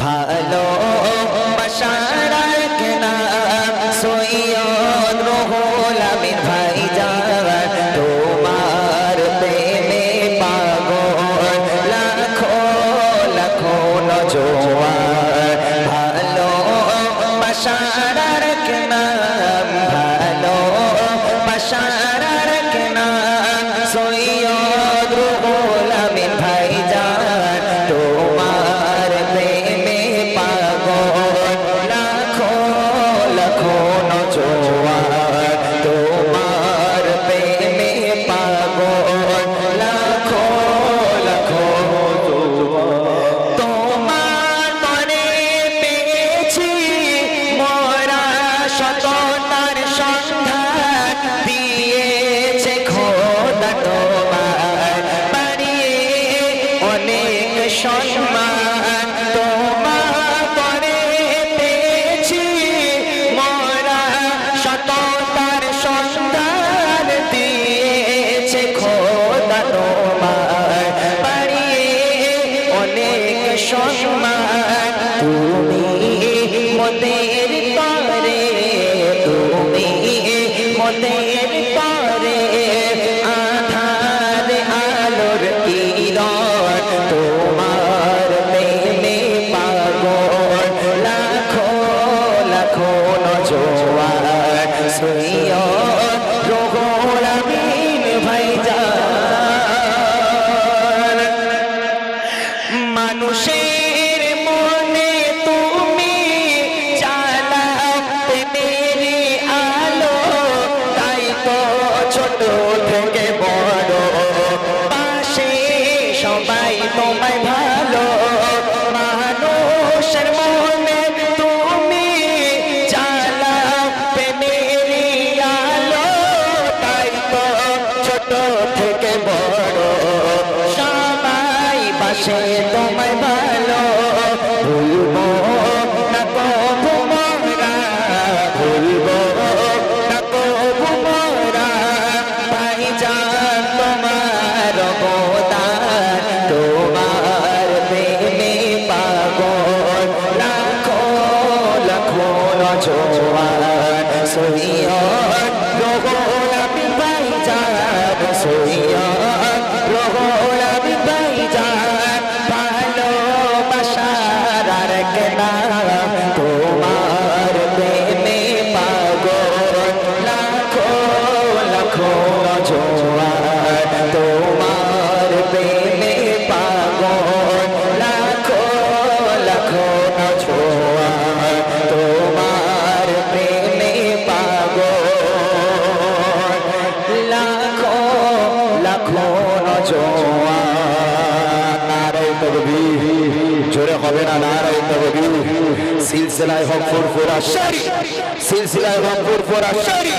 ভালো বাসার নাম সৈয়দ রুহুল আমিন ভাইজান তোমার প্রেমে পাগল লাখো লাখো নওজোয়ান ভালো বাসার নাম ভালো বাসার নাম সৈয়দ রুহুল আমিন ভাইজান তোমার প্রেমে পাগল লাখো লাখো নওজোয়ান তোমার প্রেমে পাগল লাখো লাখো নওজোয়ান তোমার তরে পেয়েছি মোরা সততার সন্ধান দিয়েছে খোদা তোমার বাড়িয়ে অনেক সম্মান তোমার তরে পেয়েছি মোরা সততার সন্ধান দিয়েছে খোদা তোমার বাড়িয়ে অনেক সম্মান তুমি মোদের তরে তুমি মোদের তরে আধার আলোর কিরণ তোমার প্রেমে পাগল লাখো লাখো নওজোয়ান সৈয়দ রুহুল আমিন ভাইজান মানুষের মনে তুমি জ্বালাও প্রেমের আলো তাই তো ছোট থেকে বড় পাশে সবাই তোমায় ভালো মানুষের মনে তুমি জ্বালাও প্রেমের আলো তাই তো ছোট থেকে বড় সবাই পাশে তোমায় ভালো ভুলবো না কবু মোরা ভুলবো না কবু মোরা ভাইজান তোমার অবদান তোমার প্রেমে পাগল লাখো লাখো নওজোয়ান সৈয়দ রুহুল আমিন ভাইজান সৈয়দ রুহুল আমিন ভাইজান ভালোবাসার আরেক নাম তোমার প্রেমে পাগল লাখো লাখো নওজোয়ান তোমার প্রেমে পাগল লাখো লাখো নওজোয়ান তোমার প্রেমে পাগল লাখো লাখো নওজোয়ান নারে তাকবীর জোরে হবে না নারে তাকবীর সিলসিলায়ে হক ফুরফুরা শরী সিলসিলায়ে হক ফুরফুরা শরী